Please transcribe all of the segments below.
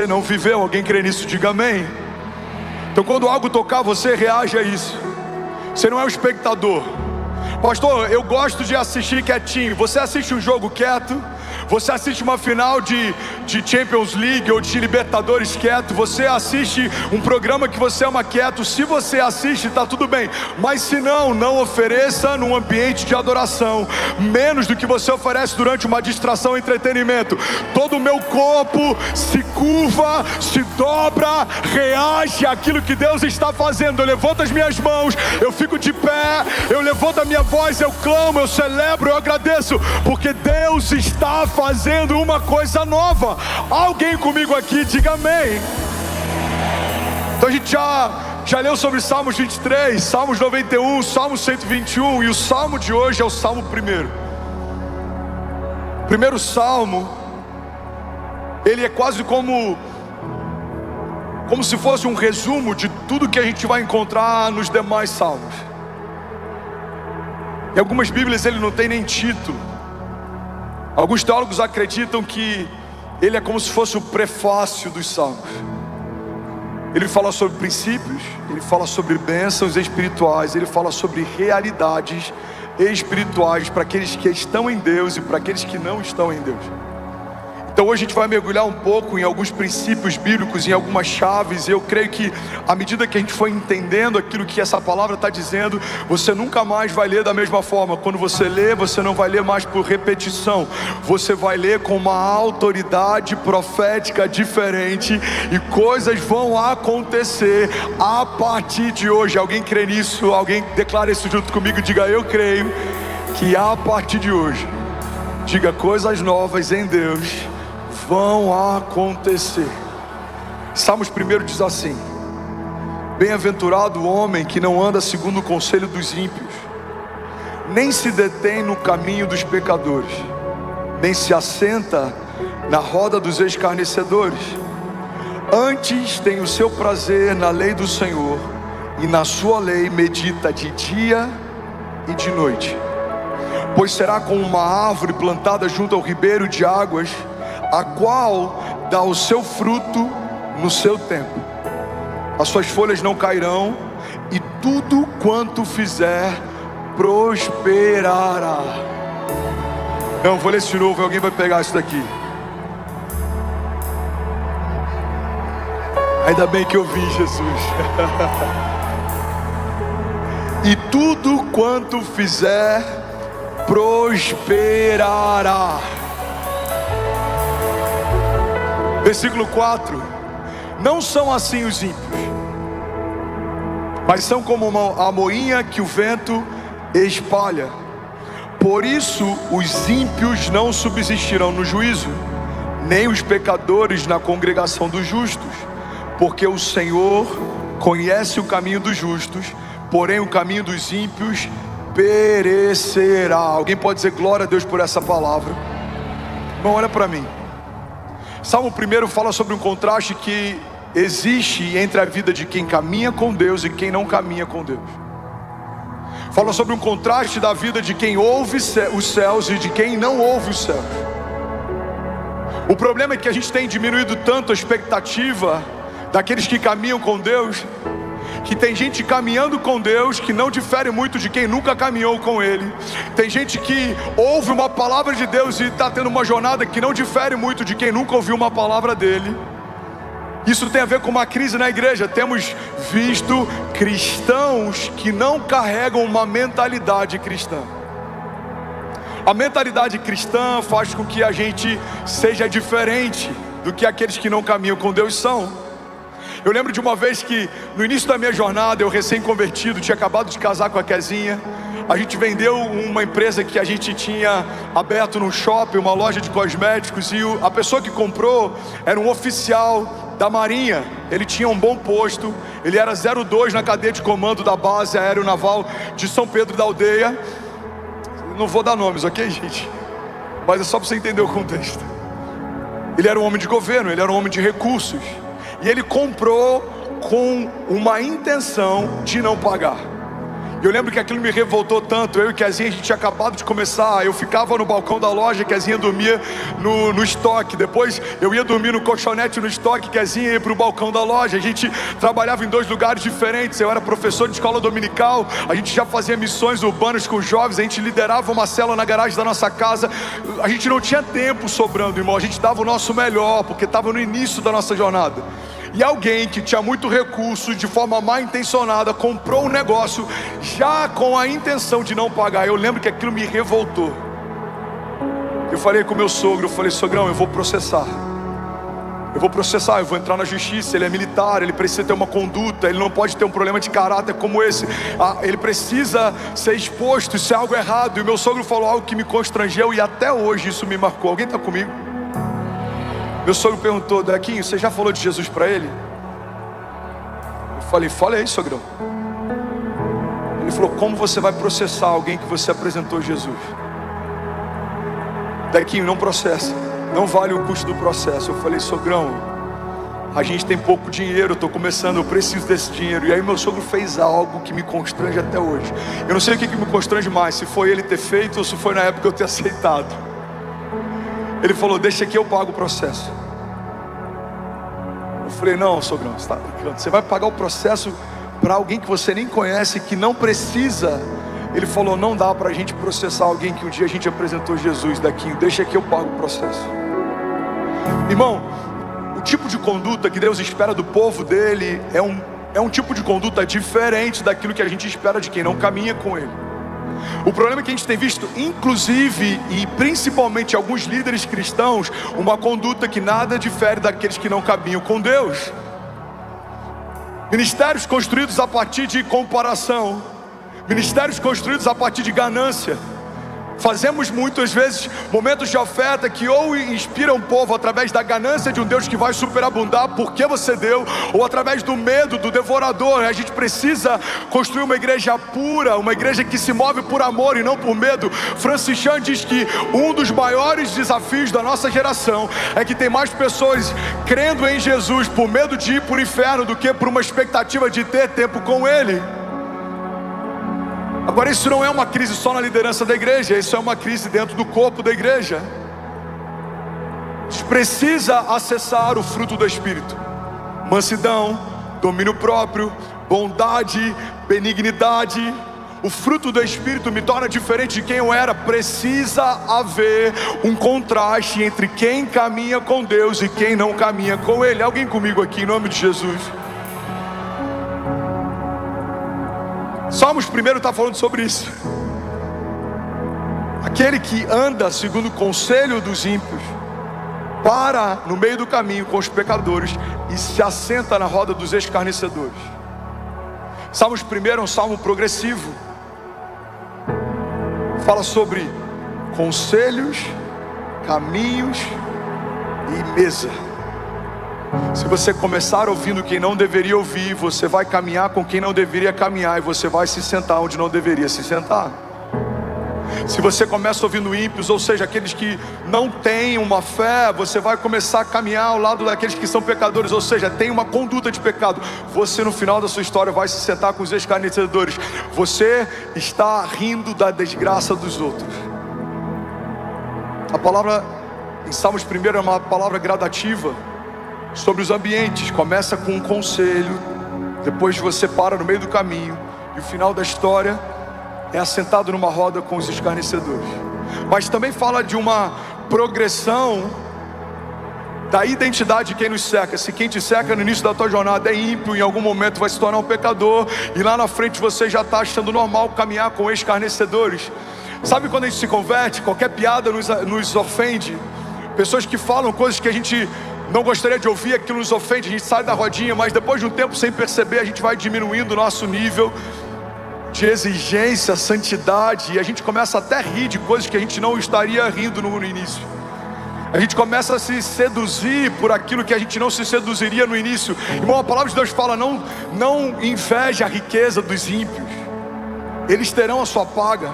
não viveu. Alguém crê nisso? Diga amém. Então quando algo tocar, você reage a isso. Você não é um espectador. Pastor, eu gosto de assistir quietinho. Você assiste um jogo quieto? Você assiste uma final de Champions League ou de Libertadores quieto? Você assiste um programa que você ama quieto? Se você assiste, está tudo bem. Mas se não, não ofereça num ambiente de adoração menos do que você oferece durante uma distração e entretenimento. Todo o meu corpo se curva, se dobra, reage àquilo que Deus está fazendo. Eu levanto as minhas mãos, eu fico de pé, eu levanto a minha voz, eu clamo, eu celebro, eu agradeço, porque Deus está fazendo uma coisa nova. Alguém comigo aqui, diga amém. Então a gente já leu sobre Salmos 23, Salmos 91, Salmos 121, e o Salmo de hoje é o Salmo primeiro. Primeiro Salmo, ele é quase como se fosse um resumo de tudo que a gente vai encontrar nos demais Salmos. Em algumas Bíblias ele não tem nem título. Alguns teólogos acreditam que ele é como se fosse o prefácio dos Salmos. Ele fala sobre princípios, ele fala sobre bênçãos espirituais, ele fala sobre realidades espirituais para aqueles que estão em Deus e para aqueles que não estão em Deus. Então hoje a gente vai mergulhar um pouco em alguns princípios bíblicos, em algumas chaves, e eu creio que à medida que a gente for entendendo aquilo que essa palavra está dizendo, você nunca mais vai ler da mesma forma. Quando você lê, você não vai ler mais por repetição, você vai ler com uma autoridade profética diferente, e coisas vão acontecer a partir de hoje. Alguém crê nisso? Alguém declara isso junto comigo? Diga: eu creio que a partir de hoje, diga, coisas novas em Deus vão acontecer. Salmos 1 diz assim: bem-aventurado o homem que não anda segundo o conselho dos ímpios, nem se detém no caminho dos pecadores, nem se assenta na roda dos escarnecedores. Antes tem o seu prazer na lei do Senhor, e na sua lei medita de dia e de noite. Pois será como uma árvore plantada junto ao ribeiro de águas, a qual dá o seu fruto no seu tempo. As suas folhas não cairão, e tudo quanto fizer prosperará. Não, vou ler isso de novo, alguém vai pegar isso daqui. Ainda bem que eu vi, Jesus. E tudo quanto fizer prosperará. Versículo 4: não são assim os ímpios, mas são como a moinha que o vento espalha. Por isso os ímpios não subsistirão no juízo, nem os pecadores na congregação dos justos. Porque o Senhor conhece o caminho dos justos, porém o caminho dos ímpios perecerá. Alguém pode dizer glória a Deus por essa palavra? Bom, olha para mim. Salmo 1 fala sobre um contraste que existe entre a vida de quem caminha com Deus e quem não caminha com Deus. Fala sobre um contraste da vida de quem ouve os céus e de quem não ouve os céus. O problema é que a gente tem diminuído tanto a expectativa daqueles que caminham com Deus, que tem gente caminhando com Deus que não difere muito de quem nunca caminhou com Ele. Tem gente que ouve uma palavra de Deus e está tendo uma jornada que não difere muito de quem nunca ouviu uma palavra dele. Isso tem a ver com uma crise na igreja. Temos visto cristãos que não carregam uma mentalidade cristã. A mentalidade cristã faz com que a gente seja diferente do que aqueles que não caminham com Deus são. Eu lembro de uma vez que no início da minha jornada, eu recém-convertido, tinha acabado de casar com a Kezinha. A gente vendeu uma empresa que a gente tinha aberto num shopping, uma loja de cosméticos, e a pessoa que comprou era um oficial da Marinha. Ele tinha um bom posto, ele era 02 na cadeia de comando da base aeronaval de São Pedro da Aldeia. Não vou dar nomes, ok, gente? Mas é só para você entender o contexto. Ele era um homem de governo, ele era um homem de recursos. E ele comprou com uma intenção de não pagar. E eu lembro que aquilo me revoltou tanto. Eu e Kezinha, a gente tinha acabado de começar. Eu ficava no balcão da loja, Kezinha dormia no estoque. Depois eu ia dormir no colchonete no estoque, Kezinha ia para o balcão da loja. A gente trabalhava em 2 lugares diferentes. Eu era professor de escola dominical. A gente já fazia missões urbanas com jovens. A gente liderava uma célula na garagem da nossa casa. A gente não tinha tempo sobrando, irmão. A gente dava o nosso melhor, porque estava no início da nossa jornada. E alguém que tinha muito recurso, de forma mal intencionada, comprou um negócio já com a intenção de não pagar. Eu lembro que aquilo me revoltou. Eu falei com meu sogro, eu falei: sogrão, eu vou processar. Eu vou entrar na justiça. Ele é militar, ele precisa ter uma conduta, ele não pode ter um problema de caráter como esse. Ele precisa ser exposto, isso é algo errado. E meu sogro falou algo que me constrangeu e até hoje isso me marcou. Alguém está comigo? Meu sogro perguntou: Dequinho, você já falou de Jesus para ele? Eu falei: falei, sogrão. Ele falou: como você vai processar alguém que você apresentou Jesus? Dequinho, não processa, não vale o custo do processo. Eu falei: sogrão, a gente tem pouco dinheiro, eu estou começando, eu preciso desse dinheiro. E aí meu sogro fez algo que me constrange até hoje. Eu não sei o que me constrange mais, se foi ele ter feito ou se foi na época eu ter aceitado. Ele falou: deixa que eu pago o processo. Eu falei: não, sogrão, você está brincando. Você vai pagar o processo para alguém que você nem conhece, que não precisa. Ele falou: não dá para a gente processar alguém que um dia a gente apresentou Jesus. Dequinho, deixa que eu pago o processo. Irmão, o tipo de conduta que Deus espera do povo dele é um tipo de conduta diferente daquilo que a gente espera de quem não caminha com ele. O problema é que a gente tem visto, inclusive e principalmente alguns líderes cristãos, uma conduta que nada difere daqueles que não caminham com Deus. Ministérios construídos a partir de comparação, ministérios construídos a partir de ganância. Fazemos muitas vezes momentos de oferta que ou inspiram o povo através da ganância de um Deus que vai superabundar porque você deu, ou através do medo do devorador. A gente precisa construir uma igreja pura, uma igreja que se move por amor e não por medo. Francis Chan diz que um dos maiores desafios da nossa geração é que tem mais pessoas crendo em Jesus por medo de ir para o inferno do que por uma expectativa de ter tempo com Ele. Agora, isso não é uma crise só na liderança da igreja, isso é uma crise dentro do corpo da igreja. A gente precisa acessar o fruto do Espírito: mansidão, domínio próprio, bondade, benignidade. O fruto do Espírito me torna diferente de quem eu era. Precisa haver um contraste entre quem caminha com Deus e quem não caminha com Ele. Alguém comigo aqui, em nome de Jesus? Salmos 1 está falando sobre isso. Aquele que anda segundo o conselho dos ímpios, para no meio do caminho com os pecadores e se assenta na roda dos escarnecedores. Salmos 1 é um salmo progressivo. Fala sobre conselhos, caminhos e mesa. Se você começar ouvindo quem não deveria ouvir, você vai caminhar com quem não deveria caminhar, e você vai se sentar onde não deveria se sentar. Se você começa ouvindo ímpios, ou seja, aqueles que não têm uma fé, você vai começar a caminhar ao lado daqueles que são pecadores, ou seja, tem uma conduta de pecado. Você no final da sua história vai se sentar com os escarnecedores. Você está rindo da desgraça dos outros. A palavra em Salmos 1 é uma palavra gradativa sobre os ambientes. Começa com um conselho, depois você para no meio do caminho, e o final da história é assentado numa roda com os escarnecedores. Mas também fala de uma progressão da identidade de quem nos cerca. Se quem te cerca no início da tua jornada é ímpio, em algum momento vai se tornar um pecador, e lá na frente você já está achando normal caminhar com escarnecedores. Sabe quando a gente se converte, qualquer piada nos ofende. Pessoas que falam coisas que a gente não gostaria de ouvir, aquilo nos ofende, a gente sai da rodinha, mas depois de um tempo, sem perceber, a gente vai diminuindo o nosso nível de exigência, santidade, e a gente começa até a rir de coisas que a gente não estaria rindo no início. A gente começa a se seduzir por aquilo que a gente não se seduziria no início. Irmão, a palavra de Deus fala: não inveje a riqueza dos ímpios, eles terão a sua paga.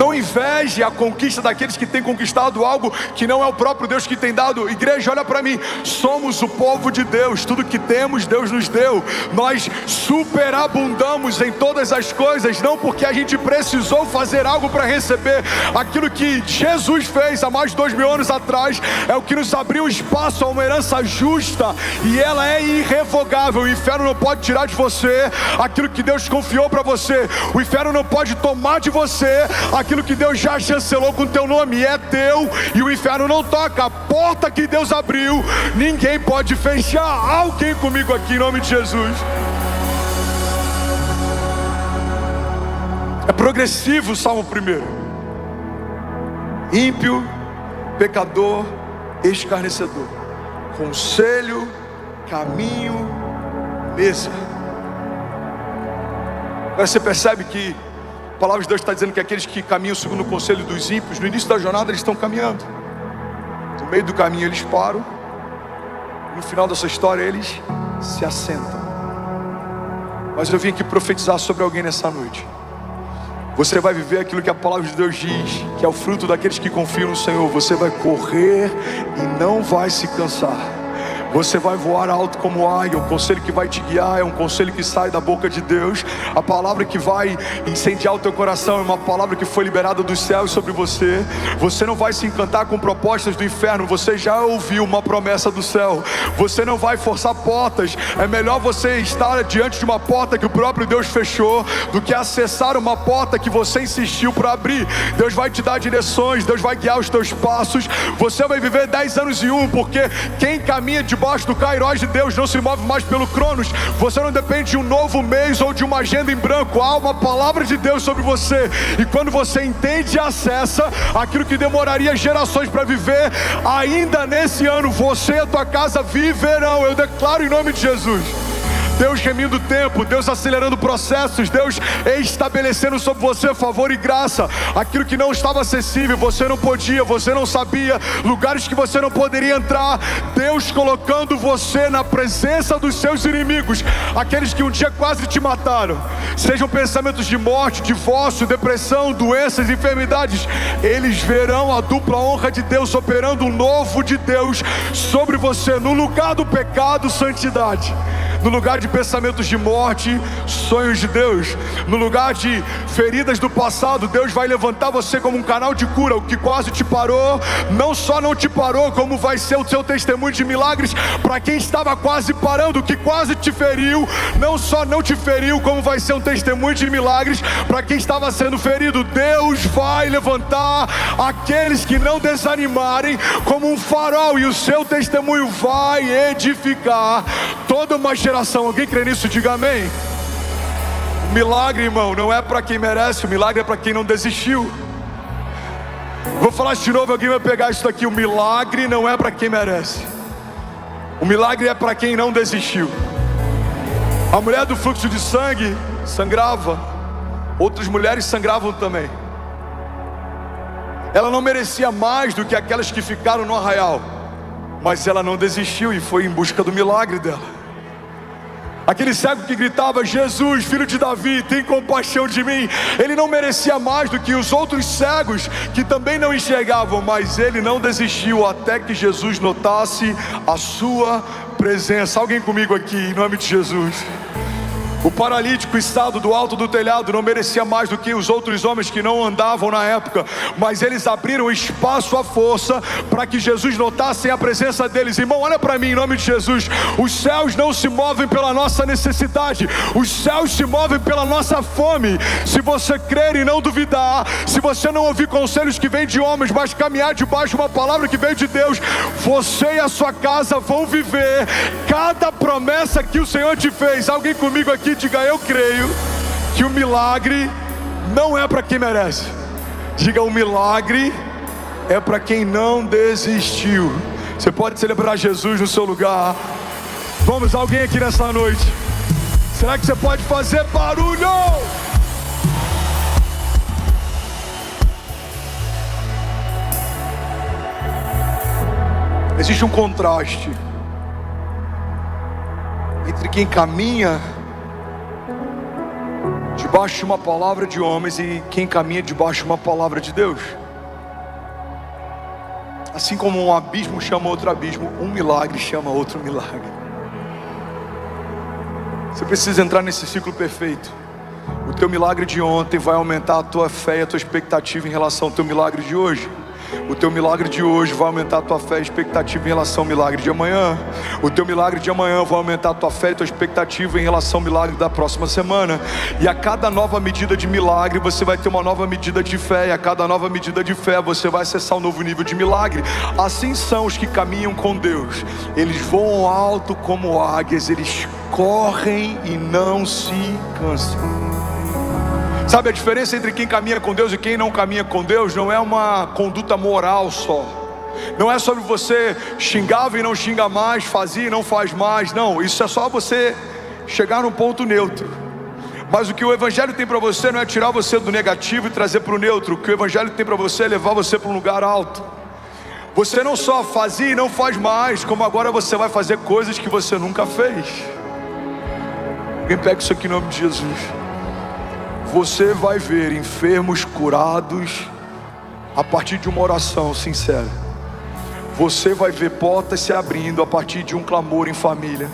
Não inveje a conquista daqueles que têm conquistado algo que não é o próprio Deus que tem dado. Igreja, olha para mim, somos o povo de Deus. Tudo que temos, Deus nos deu. Nós superabundamos em todas as coisas, não porque a gente precisou fazer algo para receber. Aquilo que Jesus fez há mais de 2000 anos atrás é o que nos abriu espaço a uma herança justa, e ela é irrevogável. O inferno não pode tirar de você aquilo que Deus confiou para você. O inferno não pode tomar de você aquilo que Deus já chancelou com teu nome. É teu e o inferno não toca. A porta que Deus abriu, ninguém pode fechar. Alguém comigo aqui em nome de Jesus? É progressivo o Salmo 1. Ímpio, pecador, escarnecedor, conselho, caminho, mesa. Agora você percebe que a palavra de Deus está dizendo que aqueles que caminham segundo o conselho dos ímpios, no início da jornada eles estão caminhando, no meio do caminho eles param, no final dessa história eles se assentam. Mas eu vim aqui profetizar sobre alguém nessa noite. Você vai viver aquilo que a palavra de Deus diz, que é o fruto daqueles que confiam no Senhor. Você vai correr e não vai se cansar. Você vai voar alto como águia. O conselho que vai te guiar é um conselho que sai da boca de Deus. A palavra que vai incendiar o teu coração é uma palavra que foi liberada dos céus sobre você. Você não vai se encantar com propostas do inferno. Você já ouviu uma promessa do céu. Você não vai forçar portas. É melhor você estar diante de uma porta que o próprio Deus fechou do que acessar uma porta que você insistiu para abrir. Deus vai te dar direções. Deus vai guiar os teus passos. Você vai viver 10 anos em um, porque quem caminha debaixo do Kairos de Deus não se move mais pelo Cronos. Você não depende de um novo mês ou de uma agenda em branco. Há uma palavra de Deus sobre você, e quando você entende e acessa aquilo que demoraria gerações para viver, ainda nesse ano você e a tua casa viverão. Eu declaro em nome de Jesus. Deus remindo o tempo, Deus acelerando processos, Deus estabelecendo sobre você favor e graça. Aquilo que não estava acessível, você não podia, você não sabia, lugares que você não poderia entrar, Deus colocando você na presença dos seus inimigos, aqueles que um dia quase te mataram. Sejam pensamentos de morte, divórcio, depressão, doenças, enfermidades, eles verão a dupla honra de Deus operando o novo de Deus sobre você. No lugar do pecado, santidade. No lugar de pensamentos de morte, sonhos de Deus. No lugar de feridas do passado, Deus vai levantar você como um canal de cura. O que quase te parou, não só não te parou, como vai ser o seu testemunho de milagres para quem estava quase parando. O que quase te feriu, não só não te feriu, como vai ser um testemunho de milagres para quem estava sendo ferido. Deus vai levantar aqueles que não desanimarem como um farol, e o seu testemunho vai edificar toda uma geração. Alguém crê nisso? Diga amém. O milagre, irmão, não é para quem merece. O milagre é para quem não desistiu. Vou falar isso de novo, alguém vai pegar isso daqui. O milagre não é para quem merece. O milagre é para quem não desistiu. A mulher do fluxo de sangue sangrava, outras mulheres sangravam também. Ela não merecia mais do que aquelas que ficaram no arraial, mas ela não desistiu e foi em busca do milagre dela. Aquele cego que gritava: Jesus, filho de Davi, tem compaixão de mim. Ele não merecia mais do que os outros cegos que também não enxergavam, mas ele não desistiu até que Jesus notasse a sua presença. Alguém comigo aqui, em nome de Jesus. O paralítico estado do alto do telhado não merecia mais do que os outros homens que não andavam na época, mas eles abriram espaço à força para que Jesus notasse a presença deles. Irmão, olha para mim em nome de Jesus. Os céus não se movem pela nossa necessidade, os céus se movem pela nossa fome. Se você crer e não duvidar, se você não ouvir conselhos que vêm de homens, mas caminhar debaixo de uma palavra que veio de Deus, você e a sua casa vão viver cada promessa que o Senhor te fez. Alguém comigo aqui? Diga: eu creio que o milagre não é para quem merece. Diga: o milagre é para quem não desistiu. Você pode celebrar Jesus no seu lugar. Vamos, alguém aqui nessa noite? Será que você pode fazer barulho? Existe um contraste entre quem caminha debaixo de uma palavra de homens e quem caminha debaixo de uma palavra de Deus. Assim como um abismo chama outro abismo, um milagre chama outro milagre. Você precisa entrar nesse ciclo perfeito. O teu milagre de ontem vai aumentar a tua fé e a tua expectativa em relação ao teu milagre de hoje. O teu milagre de hoje vai aumentar a tua fé e expectativa em relação ao milagre de amanhã. O teu milagre de amanhã vai aumentar a tua fé e a tua expectativa em relação ao milagre da próxima semana. E a cada nova medida de milagre, você vai ter uma nova medida de fé. E a cada nova medida de fé, você vai acessar um novo nível de milagre. Assim são os que caminham com Deus. Eles voam alto como águias, eles correm e não se cansam. Sabe a diferença entre quem caminha com Deus e quem não caminha com Deus? Não é uma conduta moral só. Não é sobre você xingava e não xinga mais, fazia e não faz mais. Não, isso é só você chegar num ponto neutro. Mas o que o Evangelho tem para você não é tirar você do negativo e trazer para o neutro. O que o Evangelho tem para você é levar você para um lugar alto. Você não só fazia e não faz mais, como agora você vai fazer coisas que você nunca fez. Alguém pega isso aqui em nome de Jesus. Você vai ver enfermos curados a partir de uma oração sincera. Você vai ver portas se abrindo a partir de um clamor em família.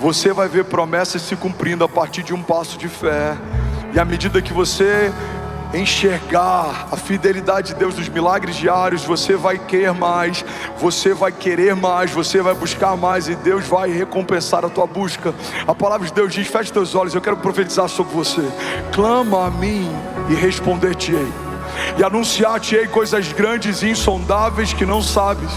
Você vai ver promessas se cumprindo a partir de um passo de fé. E à medida que você enxergar a fidelidade de Deus nos milagres diários, você vai querer mais, você vai querer mais, você vai buscar mais, e Deus vai recompensar a tua busca. A palavra de Deus diz: feche teus olhos, eu quero profetizar sobre você. Clama a mim e responder-te-ei, e anunciar-te-ei coisas grandes e insondáveis que não sabes.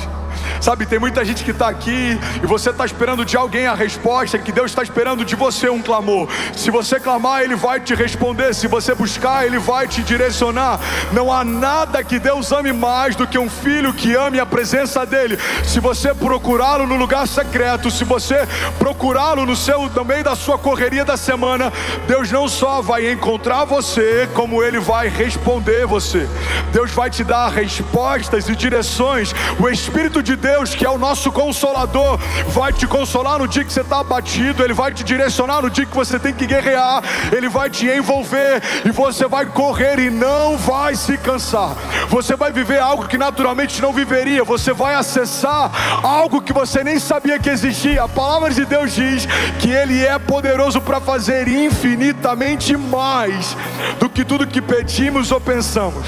Sabe, tem muita gente que está aqui e você está esperando de alguém a resposta, que Deus está esperando de você um clamor. Se você clamar, Ele vai te responder. Se você buscar, Ele vai te direcionar. Não há nada que Deus ame mais do que um filho que ame a presença dEle. Se você procurá-lo no lugar secreto, se você procurá-lo no meio da sua correria da semana, Deus não só vai encontrar você, como Ele vai responder você. Deus vai te dar respostas e direções. O Espírito de Deus, que é o nosso consolador, vai te consolar no dia que você está abatido. Ele vai te direcionar no dia que você tem que guerrear. Ele vai te envolver e você vai correr e não vai se cansar. Você vai viver algo que naturalmente não viveria. Você vai acessar algo que você nem sabia que existia. A palavra de Deus diz que Ele é poderoso para fazer infinitamente mais do que tudo que pedimos ou pensamos.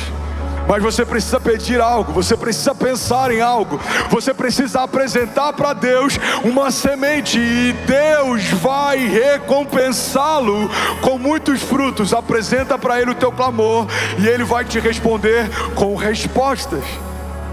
Mas você precisa pedir algo, você precisa pensar em algo, você precisa apresentar para Deus uma semente, e Deus vai recompensá-lo com muitos frutos. Apresenta para Ele o teu clamor e Ele vai te responder com respostas.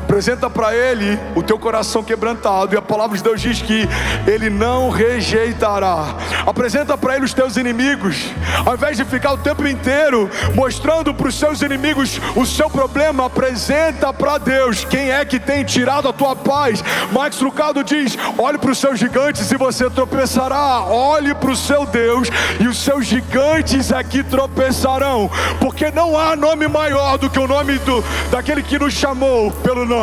Apresenta para Ele o teu coração quebrantado, e a palavra de Deus diz que Ele não rejeitará. Apresenta para Ele os teus inimigos. Ao invés de ficar o tempo inteiro mostrando para os seus inimigos o seu problema, apresenta para Deus quem é que tem tirado a tua paz. Max Lucado diz: olhe para os seus gigantes e você tropeçará. Olhe para o seu Deus e os seus gigantes aqui tropeçarão, porque não há nome maior do que o nome daquele que nos chamou pelo nome.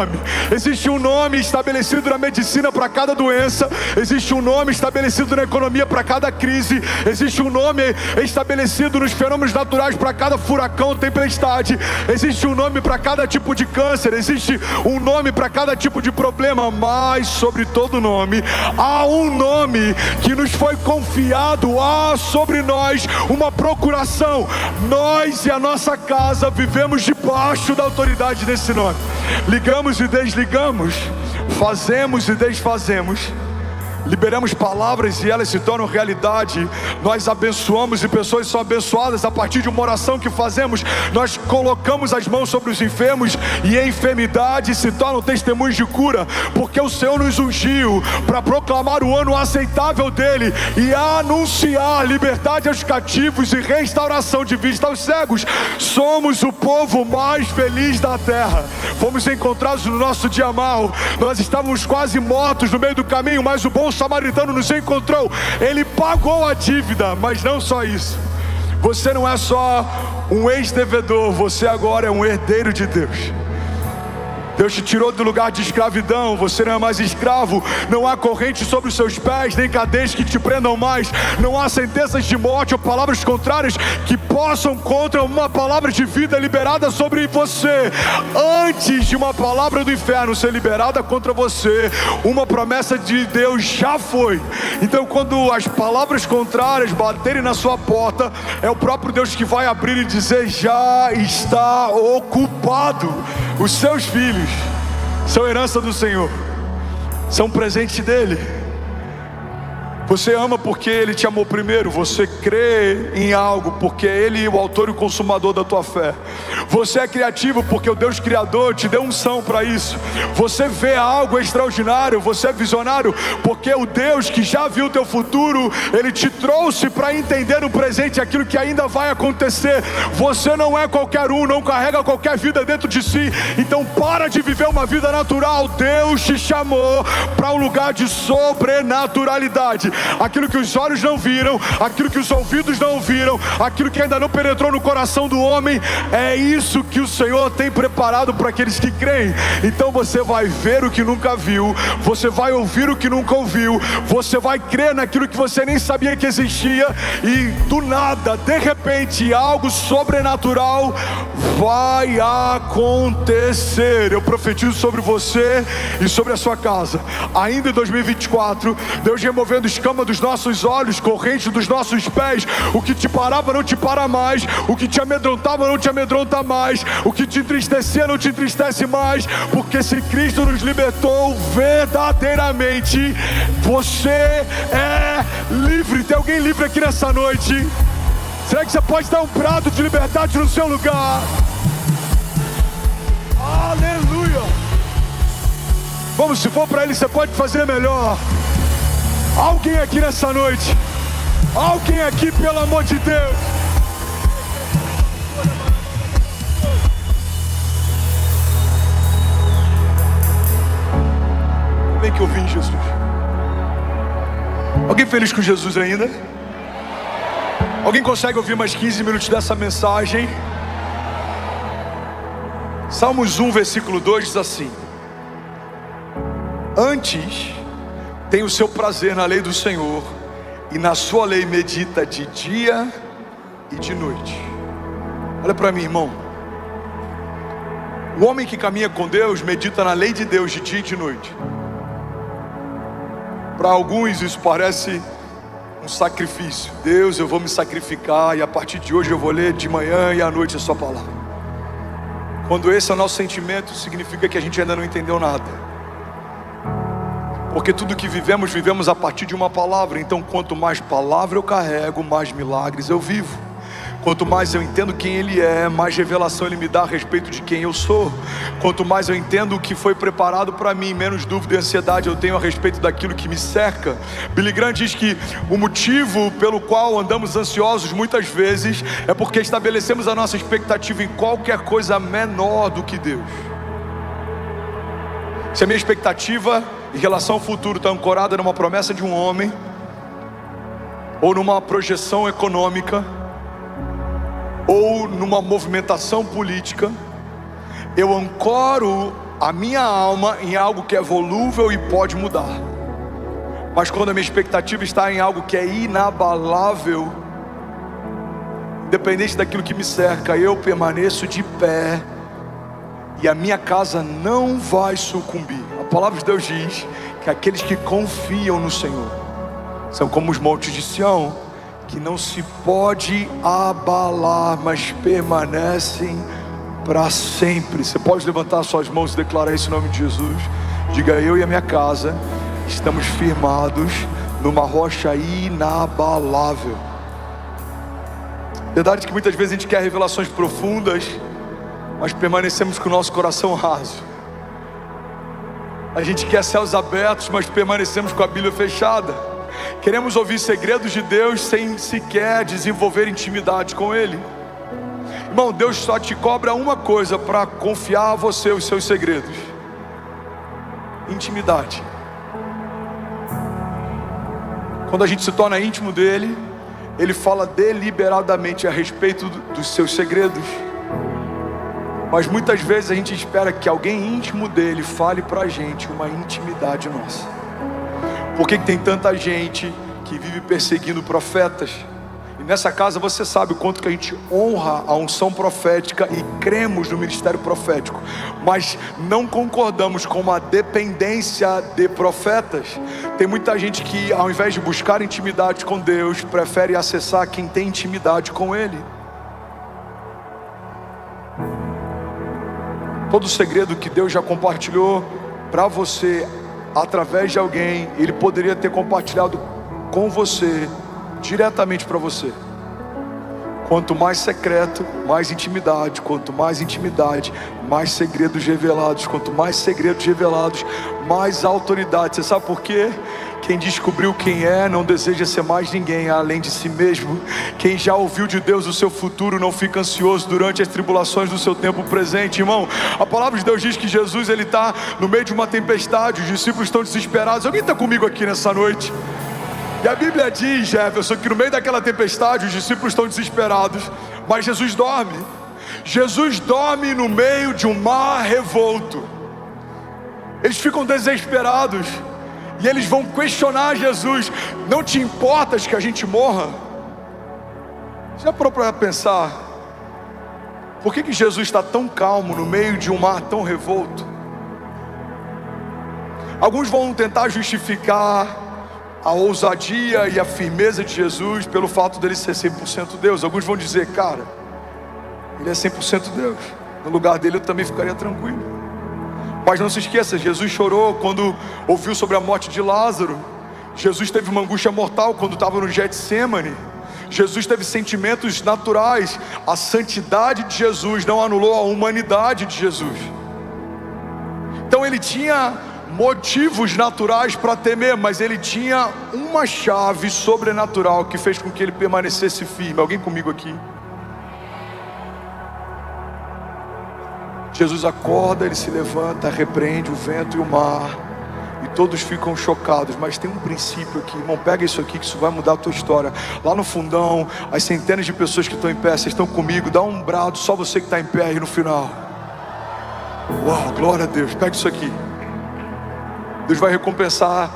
Existe um nome estabelecido na medicina para cada doença. Existe um nome estabelecido na economia para cada crise. Existe um nome estabelecido nos fenômenos naturais para cada furacão, tempestade. Existe um nome para cada tipo de câncer. Existe um nome para cada tipo de problema. Mas sobre todo nome há um nome que nos foi confiado. Há sobre nós uma procuração. Nós e a nossa casa vivemos debaixo da autoridade desse nome. Ligamos e desligamos, fazemos e desfazemos, liberamos palavras e elas se tornam realidade. Nós abençoamos e pessoas são abençoadas a partir de uma oração que fazemos. Nós colocamos as mãos sobre os enfermos e a enfermidade se tornam testemunhos de cura, porque o Senhor nos ungiu para proclamar o ano aceitável dEle e anunciar liberdade aos cativos e restauração de vista aos cegos. Somos o povo mais feliz da terra. Fomos encontrados no nosso dia mau. Nós estávamos quase mortos no meio do caminho, mas o bom samaritano nos encontrou. Ele pagou a dívida. Mas não só isso, você não é só um ex-devedor, você agora é um herdeiro de Deus. Deus te tirou do lugar de escravidão, você não é mais escravo. Não há corrente sobre os seus pés, nem cadeias que te prendam mais. Não há sentenças de morte ou palavras contrárias que possam contra uma palavra de vida liberada sobre você. Antes de uma palavra do inferno ser liberada contra você, uma promessa de Deus já foi. Então quando as palavras contrárias baterem na sua porta, é o próprio Deus que vai abrir e dizer: já está ocupado. Os seus filhos são herança do Senhor, são presente dele. Você ama porque Ele te amou primeiro. Você crê em algo porque Ele é o autor e o consumador da tua fé. Você é criativo porque o Deus Criador te deu unção para isso. Você vê algo extraordinário. Você é visionário porque o Deus que já viu o teu futuro, Ele te trouxe para entender no presente aquilo que ainda vai acontecer. Você não é qualquer um, não carrega qualquer vida dentro de si. Então para de viver uma vida natural. Deus te chamou para um lugar de sobrenaturalidade. Aquilo que os olhos não viram, aquilo que os ouvidos não ouviram, aquilo que ainda não penetrou no coração do homem, é isso que o Senhor tem preparado para aqueles que creem. Então você vai ver o que nunca viu, você vai ouvir o que nunca ouviu, você vai crer naquilo que você nem sabia que existia, e do nada, de repente, algo sobrenatural vai acontecer. Eu profetizo sobre você e sobre a sua casa, ainda em 2024, Deus removendo escama dos nossos olhos, corrente dos nossos pés. O que te parava não te para mais, o que te amedrontava não te amedronta mais, o que te entristecia não te entristece mais, porque se Cristo nos libertou verdadeiramente, você é livre. Tem alguém livre aqui nessa noite? Será que você pode dar um brado de liberdade no seu lugar? Aleluia! Vamos, se for para Ele, você pode fazer melhor. Alguém aqui nessa noite, alguém aqui, pelo amor de Deus. Vem que eu vim, Jesus. Alguém feliz com Jesus ainda? Alguém consegue ouvir mais 15 minutos dessa mensagem? Salmos 1, versículo 2 diz assim: antes tem o seu prazer na lei do Senhor, e na sua lei medita de dia e de noite. Olha para mim, irmão. O homem que caminha com Deus medita na lei de Deus de dia e de noite. Para alguns isso parece um sacrifício. Deus, eu vou me sacrificar e a partir de hoje eu vou ler de manhã e à noite a sua palavra. Quando esse é o nosso sentimento, significa que a gente ainda não entendeu nada. Porque tudo que vivemos, vivemos a partir de uma palavra. Então quanto mais palavra eu carrego, mais milagres eu vivo. Quanto mais eu entendo quem Ele é, mais revelação Ele me dá a respeito de quem eu sou. Quanto mais eu entendo o que foi preparado para mim, menos dúvida e ansiedade eu tenho a respeito daquilo que me cerca. Billy Graham diz que o motivo pelo qual andamos ansiosos muitas vezes é porque estabelecemos a nossa expectativa em qualquer coisa menor do que Deus. Se a minha expectativa em relação ao futuro está ancorada numa promessa de um homem, ou numa projeção econômica, ou numa movimentação política, eu ancoro a minha alma em algo que é volúvel e pode mudar. Mas quando a minha expectativa está em algo que é inabalável, independente daquilo que me cerca, eu permaneço de pé, e a minha casa não vai sucumbir. A palavra de Deus diz que aqueles que confiam no Senhor são como os montes de Sião, que não se pode abalar, mas permanecem para sempre. Você pode levantar suas mãos e declarar isso em nome de Jesus. Diga: eu e a minha casa estamos firmados numa rocha inabalável. Verdade que muitas vezes a gente quer revelações profundas, mas permanecemos com o nosso coração raso. A gente quer céus abertos, mas permanecemos com a Bíblia fechada. Queremos ouvir segredos de Deus sem sequer desenvolver intimidade com Ele. Irmão, Deus só te cobra uma coisa para confiar a você os seus segredos: intimidade. Quando a gente se torna íntimo dEle, Ele fala deliberadamente a respeito dos seus segredos. Mas muitas vezes a gente espera que alguém íntimo dele fale pra gente uma intimidade nossa. Por que tem tanta gente que vive perseguindo profetas? E nessa casa você sabe o quanto que a gente honra a unção profética e cremos no ministério profético, mas não concordamos com uma dependência de profetas. Tem muita gente que, ao invés de buscar intimidade com Deus, prefere acessar quem tem intimidade com Ele. Todo o segredo que Deus já compartilhou para você através de alguém, Ele poderia ter compartilhado com você, diretamente para você. Quanto mais secreto, mais intimidade. Quanto mais intimidade, mais segredos revelados. Quanto mais segredos revelados, mais autoridade. Você sabe por quê? Quem descobriu quem é não deseja ser mais ninguém além de si mesmo. Quem já ouviu de Deus o seu futuro não fica ansioso durante as tribulações do seu tempo presente. Irmão, a palavra de Deus diz que Jesus, ele está no meio de uma tempestade. Os discípulos estão desesperados. Alguém está comigo aqui nessa noite? E a Bíblia diz, Jefferson, que no meio daquela tempestade os discípulos estão desesperados, mas Jesus dorme. Jesus dorme no meio de um mar revolto. Eles ficam desesperados e eles vão questionar Jesus: não te importas que a gente morra? Já parou para pensar por que Jesus está tão calmo no meio de um mar tão revolto? Alguns vão tentar justificar a ousadia e a firmeza de Jesus pelo fato dele ser 100% Deus. Alguns vão dizer: cara, ele é 100% Deus, no lugar dele eu também ficaria tranquilo. Mas não se esqueça, Jesus chorou quando ouviu sobre a morte de Lázaro. Jesus teve uma angústia mortal quando estava no Getsêmani. Jesus teve sentimentos naturais. A santidade de Jesus não anulou a humanidade de Jesus. Então ele tinha motivos naturais para temer, mas ele tinha uma chave sobrenatural que fez com que ele permanecesse firme. Alguém comigo aqui? Jesus acorda, ele se levanta, repreende o vento e o mar, e todos ficam chocados. Mas tem um princípio aqui, irmão, pega isso aqui que isso vai mudar a tua história. Lá no fundão, as centenas de pessoas que estão em pé, vocês estão comigo, dá um brado, só você que está em pé aí no final. Uau, glória a Deus, pega isso aqui. Deus vai recompensar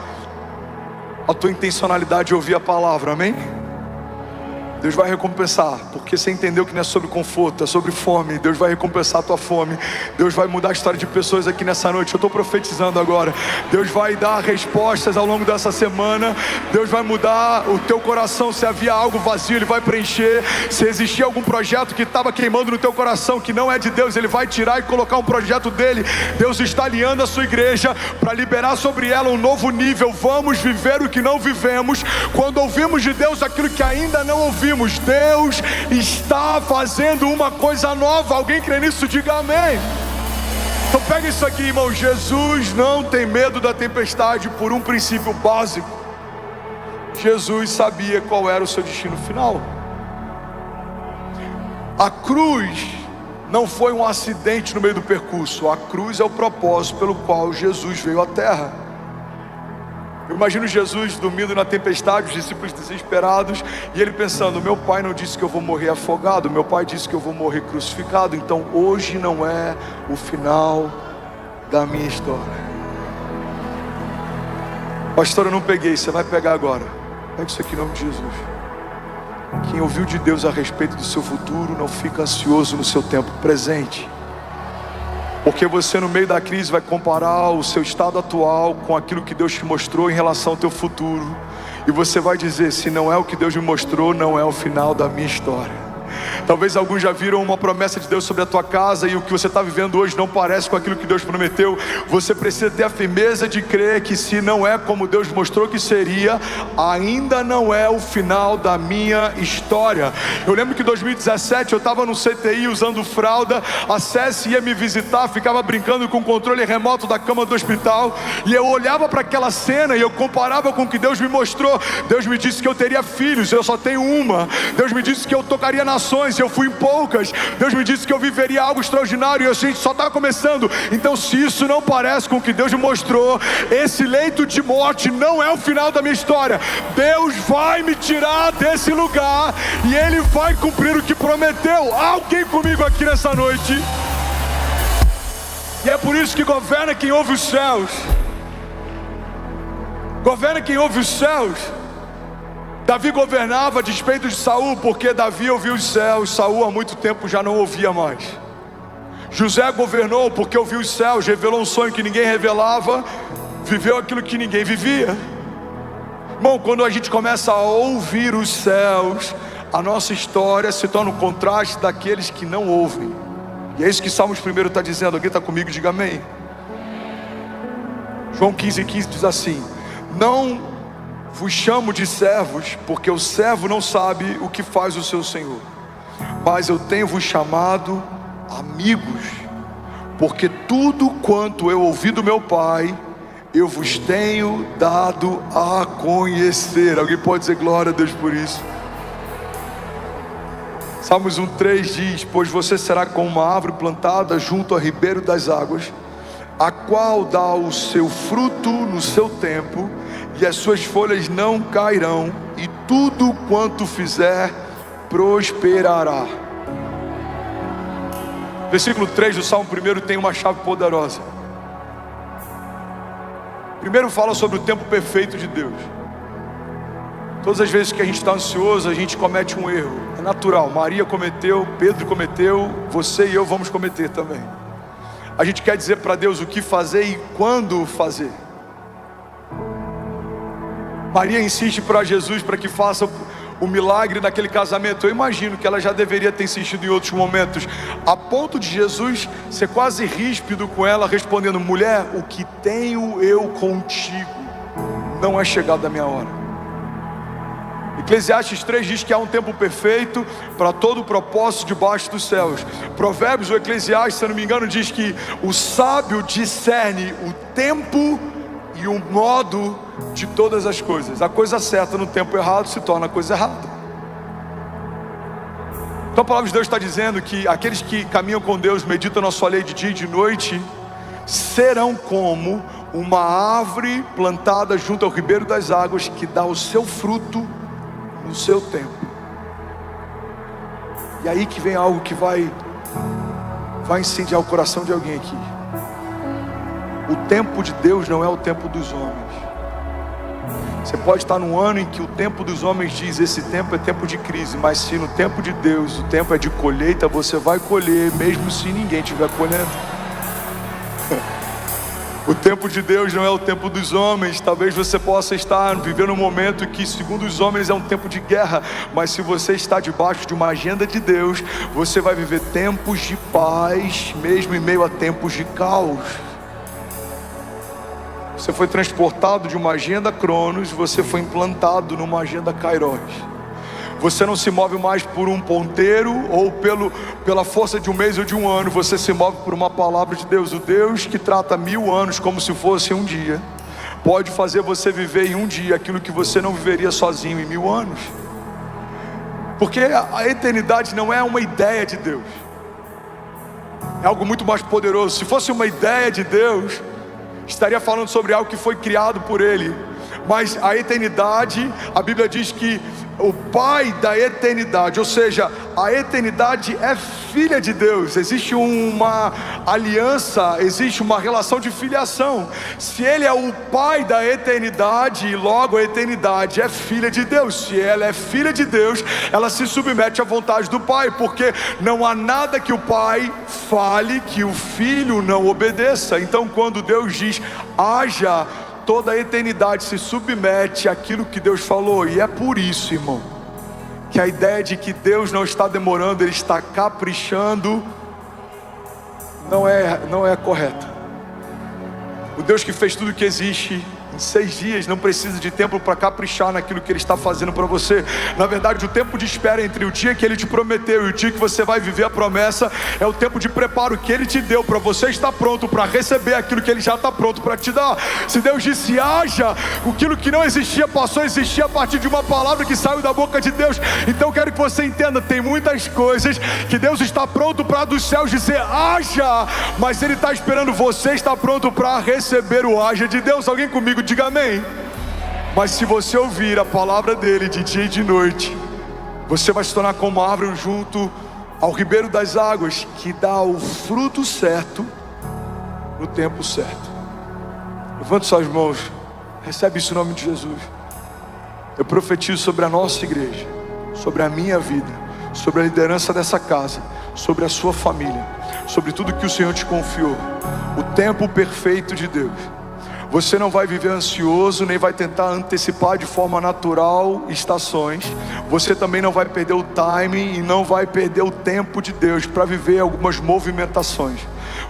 a tua intencionalidade de ouvir a palavra, amém? Deus vai recompensar, porque você entendeu que não é sobre conforto, é sobre fome. Deus vai recompensar a tua fome. Deus vai mudar a história de pessoas aqui nessa noite. Eu estou profetizando agora. Deus vai dar respostas ao longo dessa semana. Deus vai mudar o teu coração. Se havia algo vazio, Ele vai preencher. Se existia algum projeto que estava queimando no teu coração, que não é de Deus, Ele vai tirar e colocar um projeto dele. Deus está alinhando a sua igreja para liberar sobre ela um novo nível. Vamos viver o que não vivemos quando ouvimos de Deus aquilo que ainda não ouvimos. Deus está fazendo uma coisa nova. Alguém crê nisso? Diga amém. Então pega isso aqui, irmão. Jesus não tem medo da tempestade por um princípio básico. Jesus sabia qual era o seu destino final. A cruz não foi um acidente no meio do percurso. A cruz é o propósito pelo qual Jesus veio à terra. Eu imagino Jesus dormindo na tempestade, os discípulos desesperados, e ele pensando: meu pai não disse que eu vou morrer afogado, meu pai disse que eu vou morrer crucificado, então hoje não é o final da minha história. Pastor, eu não peguei, você vai pegar agora. Pega isso aqui em nome de Jesus. Quem ouviu de Deus a respeito do seu futuro não fica ansioso no seu tempo presente. Porque você, no meio da crise, vai comparar o seu estado atual com aquilo que Deus te mostrou em relação ao teu futuro. E você vai dizer: se não é o que Deus me mostrou, não é o final da minha história. Talvez alguns já viram uma promessa de Deus sobre a tua casa, e o que você está vivendo hoje não parece com aquilo que Deus prometeu. Você precisa ter a firmeza de crer que se não é como Deus mostrou que seria, ainda não é o final da minha história. Eu lembro que em 2017 eu estava no CTI usando fralda. A Cécia ia me visitar, ficava brincando com o controle remoto da cama do hospital, e eu olhava para aquela cena e eu comparava com o que Deus me mostrou. Deus me disse que eu teria filhos, eu só tenho uma. Deus me disse que eu tocaria nações, eu fui em poucas. Deus me disse que eu viveria algo extraordinário, e a gente só está começando. Então, se isso não parece com o que Deus me mostrou, esse leito de morte não é o final da minha história. Deus vai me tirar desse lugar e Ele vai cumprir o que prometeu. Alguém comigo aqui nessa noite? E é por isso que governa quem ouve os céus. Governa quem ouve os céus. Davi governava a despeito de Saul, porque Davi ouviu os céus. Saul há muito tempo já não ouvia mais. José governou porque ouviu os céus, revelou um sonho que ninguém revelava, viveu aquilo que ninguém vivia. Irmão, quando a gente começa a ouvir os céus, a nossa história se torna um contraste daqueles que não ouvem. E é isso que Salmos 1 está dizendo. Alguém está comigo? Diga amém. João 15:15 diz assim: não vos chamo de servos, porque o servo não sabe o que faz o seu senhor, mas eu tenho vos chamado amigos, porque tudo quanto eu ouvi do meu Pai, eu vos tenho dado a conhecer. Alguém pode dizer glória a Deus por isso? Salmos 1:3 diz: pois você será como uma árvore plantada junto a ribeiro das águas, a qual dá o seu fruto no seu tempo, e as suas folhas não cairão, e tudo quanto fizer prosperará. Versículo 3 do Salmo 1 tem uma chave poderosa. Primeiro fala sobre o tempo perfeito de Deus. Todas as vezes que a gente está ansioso, a gente comete um erro. É natural. Maria cometeu, Pedro cometeu, você e eu vamos cometer também. A gente quer dizer para Deus o que fazer e quando fazer. Maria insiste para Jesus para que faça o milagre naquele casamento. Eu imagino que ela já deveria ter insistido em outros momentos, a ponto de Jesus ser quase ríspido com ela, respondendo: mulher, o que tenho eu contigo não é chegado a minha hora. Eclesiastes 3 diz que há um tempo perfeito para todo o propósito debaixo dos céus. Provérbios, o Eclesiastes, se eu não me engano, diz que o sábio discerne o tempo e o modo de todas as coisas. A coisa certa no tempo errado se torna a coisa errada. Então a palavra de Deus está dizendo que aqueles que caminham com Deus, meditam na sua lei de dia e de noite, serão como uma árvore plantada junto ao ribeiro das águas, que dá o seu fruto no seu tempo. E aí que vem algo que vai incendiar o coração de alguém aqui. O tempo de Deus não é o tempo dos homens. Você pode estar num ano em que o tempo dos homens diz: esse tempo é tempo de crise, mas se no tempo de Deus o tempo é de colheita, você vai colher mesmo se ninguém estiver colhendo. O tempo de Deus não é o tempo dos homens. Talvez você possa estar vivendo um momento que, segundo os homens, é um tempo de guerra, mas se você está debaixo de uma agenda de Deus, você vai viver tempos de paz, mesmo em meio a tempos de caos. Você foi transportado de uma agenda Cronos, você foi implantado numa agenda Kairos. Você não se move mais por um ponteiro ou pela força de um mês ou de um ano. Você se move por uma palavra de Deus. O Deus que trata 1000 anos como se fosse um dia, pode fazer você viver em um dia aquilo que você não viveria sozinho em 1000 anos. Porque a eternidade não é uma ideia de Deus, é algo muito mais poderoso. Se fosse uma ideia de Deus, estaria falando sobre algo que foi criado por Ele. Mas a eternidade, a Bíblia diz que o Pai da eternidade, ou seja, a eternidade é filha de Deus. Existe uma aliança, existe uma relação de filiação. Se Ele é o Pai da eternidade, logo a eternidade é filha de Deus. Se ela é filha de Deus, ela se submete à vontade do Pai, porque não há nada que o Pai fale que o Filho não obedeça. Então quando Deus diz haja, toda a eternidade se submete àquilo que Deus falou. E é por isso, irmão, que a ideia de que Deus não está demorando, Ele está caprichando, não é correta. O Deus que fez tudo que existe em 6 dias não precisa de tempo para caprichar naquilo que Ele está fazendo para você. Na verdade, o tempo de espera entre o dia que Ele te prometeu e o dia que você vai viver a promessa é o tempo de preparo que Ele te deu para você estar pronto para receber aquilo que Ele já está pronto para te dar. Se Deus disse haja, aquilo que não existia passou a existir a partir de uma palavra que saiu da boca de Deus. Então eu quero que você entenda, tem muitas coisas que Deus está pronto para dos céus dizer haja, mas Ele está esperando você estar pronto para receber o haja de Deus. Alguém comigo diga amém. Mas se você ouvir a palavra dele de dia e de noite, você vai se tornar como uma árvore junto ao ribeiro das águas, que dá o fruto certo no tempo certo. Levante suas mãos, recebe isso em nome de Jesus. Eu profetizo sobre a nossa igreja, sobre a minha vida, sobre a liderança dessa casa, sobre a sua família, sobre tudo que o Senhor te confiou. O tempo perfeito de Deus. Você não vai viver ansioso, nem vai tentar antecipar de forma natural estações. Você também não vai perder o timing e não vai perder o tempo de Deus para viver algumas movimentações.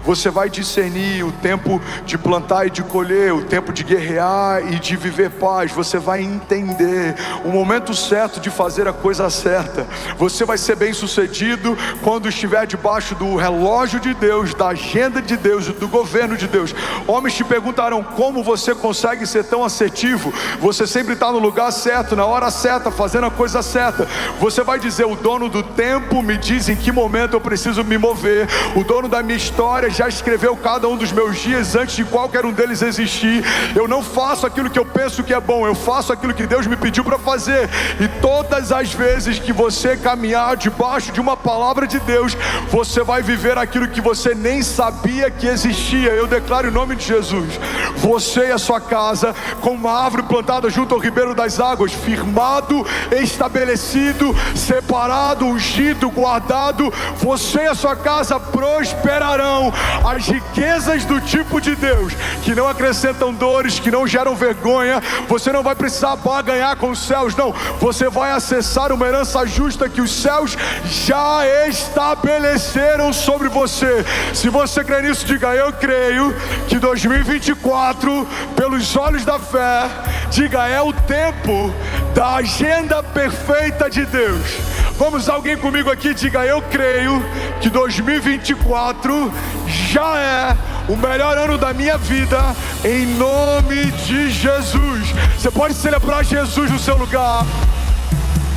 Você vai discernir o tempo de plantar e de colher, o tempo de guerrear e de viver paz. Você vai entender o momento certo de fazer a coisa certa. Você vai ser bem sucedido quando estiver debaixo do relógio de Deus, da agenda de Deus, do governo de Deus. Homens te perguntaram como você consegue ser tão assertivo. Você sempre está no lugar certo, na hora certa, fazendo a coisa certa. Você vai dizer: o dono do tempo me diz em que momento eu preciso me mover. O dono da minha história já escreveu cada um dos meus dias antes de qualquer um deles existir. Eu não faço aquilo que eu penso que é bom, eu faço aquilo que Deus me pediu para fazer. E todas as vezes que você caminhar debaixo de uma palavra de Deus, você vai viver aquilo que você nem sabia que existia. Eu declaro em nome de Jesus, você e a sua casa, como uma árvore plantada junto ao ribeiro das águas, firmado, estabelecido, separado, ungido, guardado. Você e a sua casa prosperarão. As riquezas do tipo de Deus, que não acrescentam dores, que não geram vergonha. Você não vai precisar barganhar com os céus, não. Você vai acessar uma herança justa que os céus já estabeleceram sobre você. Se você crê nisso, diga: eu creio que 2024, pelos olhos da fé, diga: é o tempo da agenda perfeita de Deus. Vamos, alguém comigo aqui, diga: eu creio que 2024 já é o melhor ano da minha vida, em nome de Jesus. Você pode celebrar Jesus no seu lugar.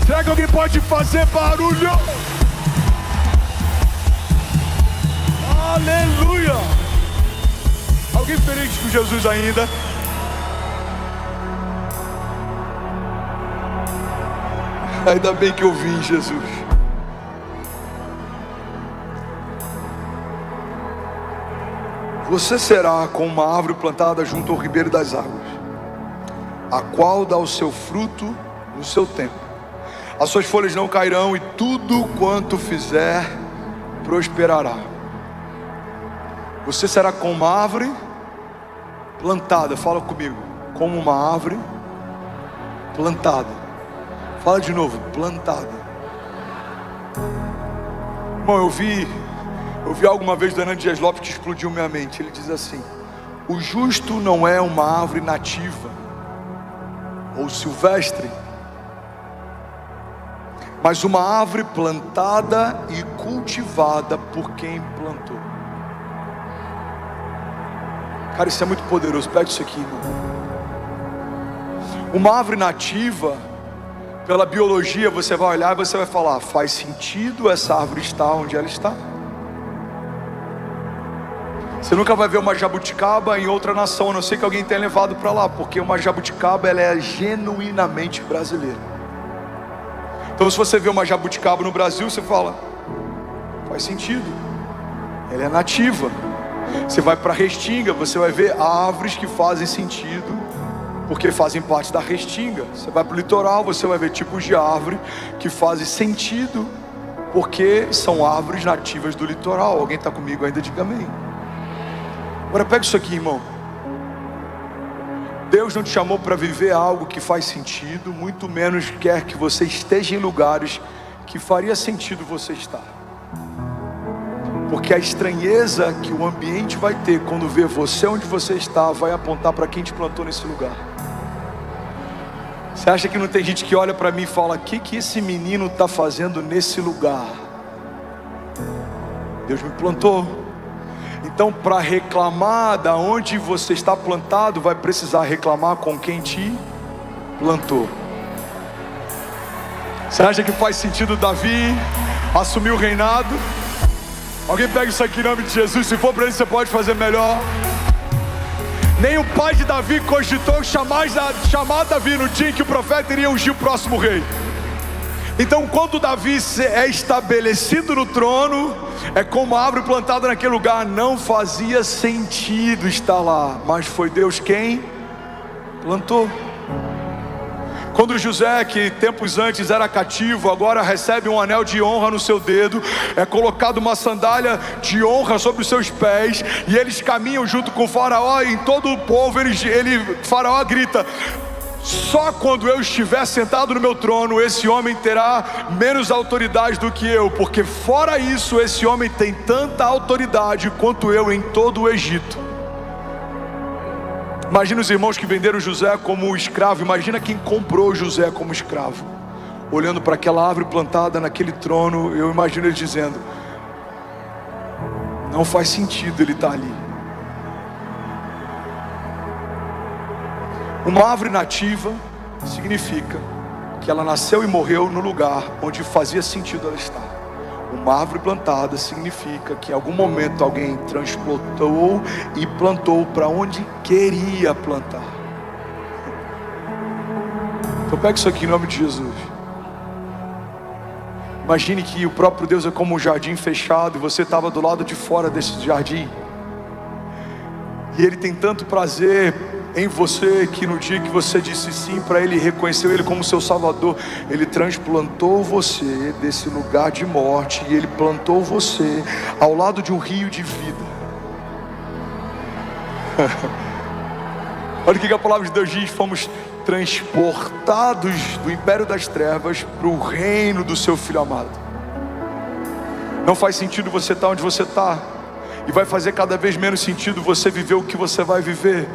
Será que alguém pode fazer barulho? Aleluia! Alguém feliz com Jesus ainda? Ainda bem que eu vim, Jesus. Você será como uma árvore plantada junto ao ribeiro das águas, a qual dá o seu fruto no seu tempo. As suas folhas não cairão, e tudo quanto fizer prosperará. Você será como uma árvore plantada. Fala comigo: como uma árvore plantada. Fala de novo: plantada. Irmão, eu vi alguma vez do Hernando Dias Lopes que explodiu minha mente. Ele diz assim: o justo não é uma árvore nativa ou silvestre, mas uma árvore plantada e cultivada por quem plantou. Cara, isso é muito poderoso. Pega isso aqui, irmão. Uma árvore nativa, pela biologia, você vai olhar e você vai falar: faz sentido essa árvore estar onde ela está. Você nunca vai ver uma jabuticaba em outra nação, a não ser que alguém tenha levado para lá, porque uma jabuticaba, ela é genuinamente brasileira. Então, se você vê uma jabuticaba no Brasil, você fala: faz sentido, ela é nativa. Você vai para a Restinga, você vai ver árvores que fazem sentido, porque fazem parte da Restinga. Você vai para o litoral, você vai ver tipos de árvore que fazem sentido, porque são árvores nativas do litoral. Alguém está comigo ainda? Diga amém. Agora pega isso aqui, irmão. Deus não te chamou para viver algo que faz sentido, muito menos quer que você esteja em lugares que faria sentido você estar. Porque a estranheza que o ambiente vai ter quando ver você onde você está, vai apontar para quem te plantou nesse lugar. Você acha que não tem gente que olha para mim e fala: o que esse menino está fazendo nesse lugar? Deus me plantou. Então, para reclamar da onde você está plantado, vai precisar reclamar com quem te plantou. Você acha que faz sentido Davi assumir o reinado? Alguém pega isso aqui em nome de Jesus. Se for para ele, você pode fazer melhor. Nem o pai de Davi cogitou chamar Davi no dia em que o profeta iria ungir o próximo rei. Então, quando Davi é estabelecido no trono, é como a árvore plantada naquele lugar. Não fazia sentido estar lá, mas foi Deus quem plantou. Quando José, que tempos antes era cativo, agora recebe um anel de honra no seu dedo, é colocado uma sandália de honra sobre os seus pés, e eles caminham junto com o faraó, e em todo o povo faraó grita: só quando eu estiver sentado no meu trono, esse homem terá menos autoridade do que eu, porque fora isso, esse homem tem tanta autoridade quanto eu em todo o Egito. Imagina os irmãos que venderam José como escravo. Imagina quem comprou José como escravo, olhando para aquela árvore plantada naquele trono. Eu imagino eles dizendo: não faz sentido ele estar ali. Uma árvore nativa significa que ela nasceu e morreu no lugar onde fazia sentido ela estar. Uma árvore plantada significa que em algum momento alguém transplantou e plantou para onde queria plantar. Então pega isso aqui em nome de Jesus. Imagine que o próprio Deus é como um jardim fechado, e você estava do lado de fora desse jardim, e Ele tem tanto prazer em você, que no dia que você disse sim para Ele, reconheceu Ele como seu Salvador, Ele transplantou você desse lugar de morte, e Ele plantou você ao lado de um rio de vida. Olha o que a palavra de Deus diz: fomos transportados do império das trevas para o reino do seu Filho amado. Não faz sentido você estar onde você está, e vai fazer cada vez menos sentido você viver o que você vai viver.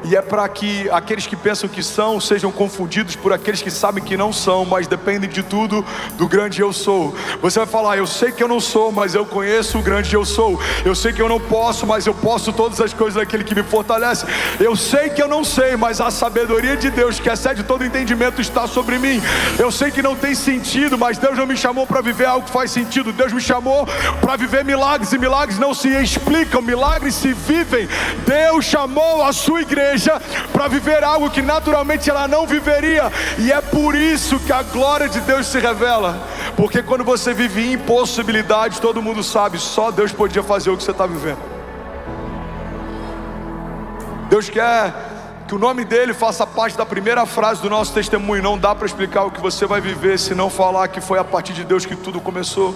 E é para que aqueles que pensam que são sejam confundidos por aqueles que sabem que não são, mas dependem de tudo do grande eu sou. Você vai falar: eu sei que eu não sou, mas eu conheço o grande eu sou. Eu sei que eu não posso, mas eu posso todas as coisas daquele que me fortalece. Eu sei que eu não sei, mas a sabedoria de Deus, que excede todo entendimento, está sobre mim. Eu sei que não tem sentido, mas Deus não me chamou para viver algo que faz sentido. Deus me chamou para viver milagres, e milagres não se explicam, milagres se vivem. Deus chamou a sua igreja para viver algo que naturalmente ela não viveria, e é por isso que a glória de Deus se revela. Porque quando você vive impossibilidade, todo mundo sabe, só Deus podia fazer o que você está vivendo. Deus quer que o nome dele faça parte da primeira frase do nosso testemunho. Não dá para explicar o que você vai viver se não falar que foi a partir de Deus que tudo começou.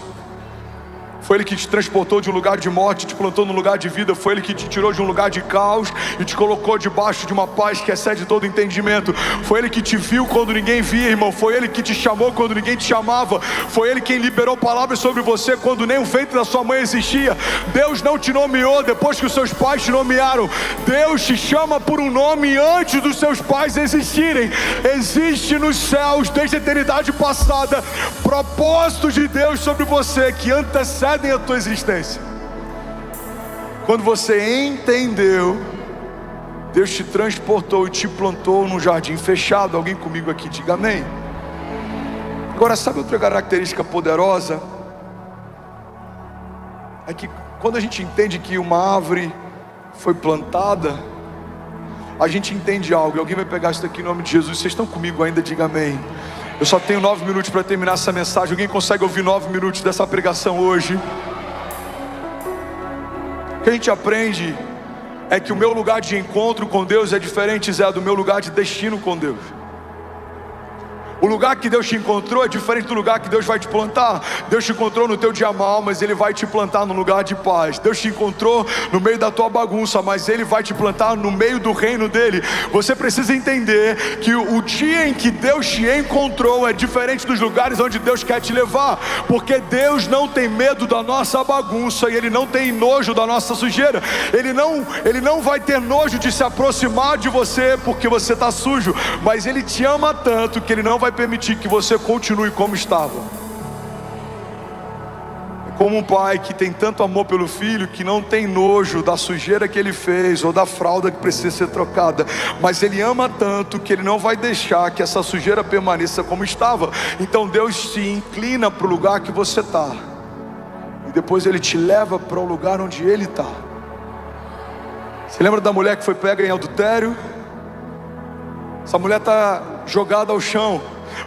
Foi Ele que te transportou de um lugar de morte, te plantou num lugar de vida. Foi Ele que te tirou de um lugar de caos e te colocou debaixo de uma paz que excede todo entendimento. Foi Ele que te viu quando ninguém via, irmão. Foi Ele que te chamou quando ninguém te chamava. Foi Ele quem liberou palavras sobre você quando nem o ventre da sua mãe existia. Deus não te nomeou depois que os seus pais te nomearam. Deus te chama por um nome antes dos seus pais existirem. Existe nos céus, desde a eternidade passada, propósitos de Deus sobre você que antecedem a tua existência. Quando você entendeu, Deus te transportou e te plantou num jardim fechado. Alguém comigo aqui, diga amém. Agora, sabe outra característica poderosa? É que quando a gente entende que uma árvore foi plantada, a gente entende algo. E alguém vai pegar isso daqui em nome de Jesus. Vocês estão comigo ainda? Diga amém. Eu só tenho 9 minutos para terminar essa mensagem. Alguém consegue ouvir 9 minutos dessa pregação hoje? O que a gente aprende é que o meu lugar de encontro com Deus é diferente, Zé, do meu lugar de destino com Deus. O lugar que Deus te encontrou é diferente do lugar que Deus vai te plantar. Deus te encontrou no teu dia mal, mas Ele vai te plantar no lugar de paz. Deus te encontrou no meio da tua bagunça, mas Ele vai te plantar no meio do reino dEle. Você precisa entender que o dia em que Deus te encontrou é diferente dos lugares onde Deus quer te levar. Porque Deus não tem medo da nossa bagunça, e Ele não tem nojo da nossa sujeira. Ele não vai ter nojo de se aproximar de você porque você está sujo, mas Ele te ama tanto que Ele não vai permitir que você continue como estava. É como um pai que tem tanto amor pelo filho, que não tem nojo da sujeira que ele fez ou da fralda que precisa ser trocada, mas ele ama tanto que ele não vai deixar que essa sujeira permaneça como estava. Então Deus se inclina para o lugar que você está, e depois Ele te leva para o lugar onde Ele está. Você lembra da mulher que foi pega em adultério? Essa mulher está jogada ao chão.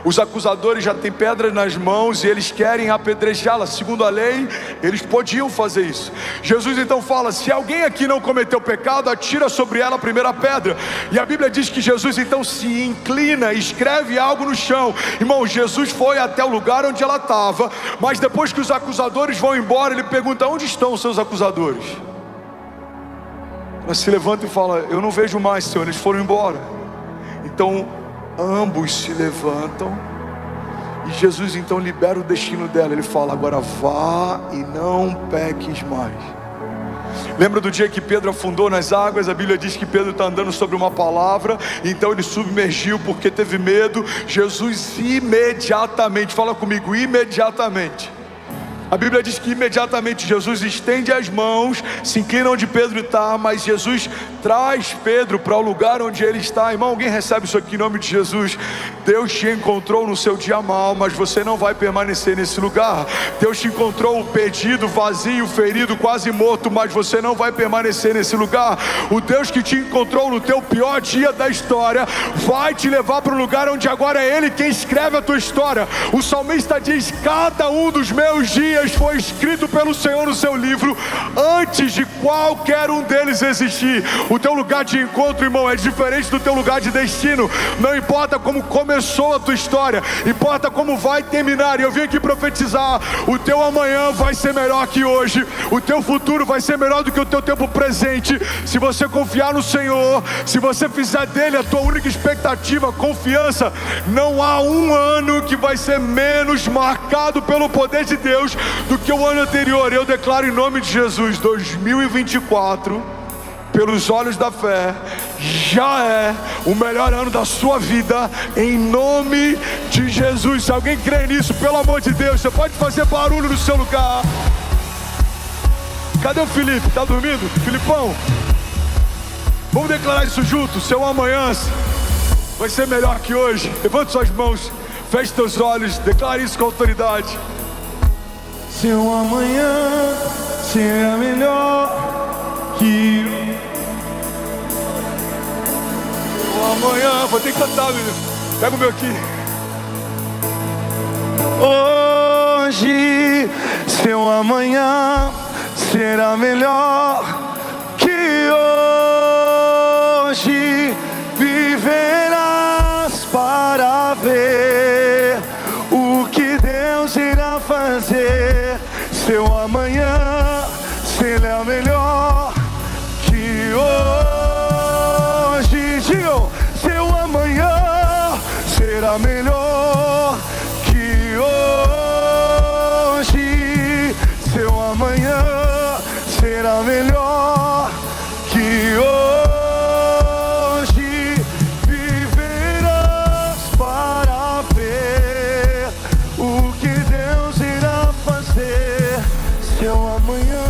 Os acusadores já têm pedras nas mãos e eles querem apedrejá-la. Segundo a lei, eles podiam fazer isso. Jesus então fala: se alguém aqui não cometeu pecado, atira sobre ela a primeira pedra. E a Bíblia diz que Jesus então se inclina e escreve algo no chão. Irmão, Jesus foi até o lugar onde ela estava, mas depois que os acusadores vão embora, ele pergunta: onde estão os seus acusadores? Ela se levanta e fala: eu não vejo mais, Senhor, eles foram embora. Então ambos se levantam e Jesus então libera o destino dela. Ele fala: agora vá e não peques mais. Lembra do dia que Pedro afundou nas águas? A Bíblia diz que Pedro está andando sobre uma palavra, então ele submergiu porque teve medo. Jesus imediatamente, fala comigo, imediatamente. A Bíblia diz que imediatamente Jesus estende as mãos, se inclina onde Pedro está, mas Jesus traz Pedro para o lugar onde ele está. Irmão, alguém recebe isso aqui em nome de Jesus? Deus te encontrou no seu dia mal, mas você não vai permanecer nesse lugar. Deus te encontrou perdido, vazio, ferido, quase morto, mas você não vai permanecer nesse lugar. O Deus que te encontrou no teu pior dia da história vai te levar para o lugar onde agora é Ele quem escreve a tua história. O salmista diz: cada um dos meus dias foi escrito pelo Senhor no seu livro, antes de qualquer um deles existir. O teu lugar de encontro, irmão, é diferente do teu lugar de destino. Não importa como começou a tua história, importa como vai terminar. E eu vim aqui profetizar: o teu amanhã vai ser melhor que hoje, o teu futuro vai ser melhor do que o teu tempo presente, se você confiar no Senhor, se você fizer dele a tua única expectativa, confiança. Não há um ano que vai ser menos marcado pelo poder de Deus do que o ano anterior. Eu declaro em nome de Jesus, 2024, pelos olhos da fé, já é o melhor ano da sua vida, em nome de Jesus. Se alguém crê nisso, pelo amor de Deus, você pode fazer barulho no seu lugar. Cadê o Felipe? Tá dormindo? Filipão, vamos declarar isso juntos. Seu amanhã vai ser melhor que hoje. Levante suas mãos, feche seus olhos, declare isso com autoridade. Seu amanhã será melhor que o amanhã. Vou ter que cantar, menino. Pega o meu aqui. hoje. Seu amanhã será melhor que hoje. Viverás para ver o que Deus irá fazer. Seu amanhã será melhor que hoje. Digam, seu amanhã será melhor que hoje. Seu amanhã será melhor que hoje. Viverás para ver o que Deus irá fazer. Seu amanhã.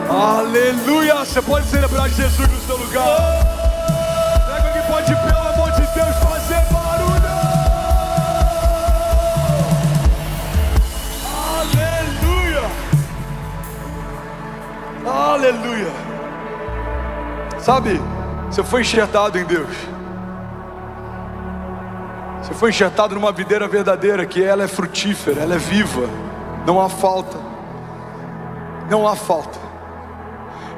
Aleluia! Você pode celebrar Jesus no seu lugar. Pega quem pode, pelo amor de Deus, fazer barulho. Aleluia! Aleluia! Sabe, você foi enxertado em Deus. Você foi enxertado numa videira verdadeira, que ela é frutífera, ela é viva. Não há falta. Não há falta.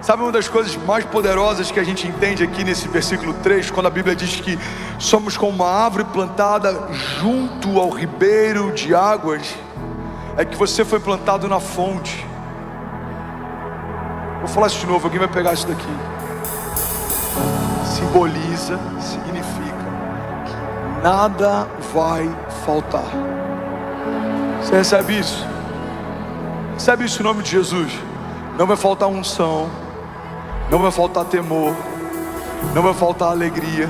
Sabe uma das coisas mais poderosas que a gente entende aqui nesse versículo 3, quando a Bíblia diz que somos como uma árvore plantada junto ao ribeiro de águas, é que você foi plantado na fonte. Vou falar isso de novo, alguém vai pegar isso daqui. Simboliza, significa que nada vai faltar. Você recebe isso? Recebe isso em nome de Jesus. Não vai faltar unção, não vai faltar temor, não vai faltar alegria,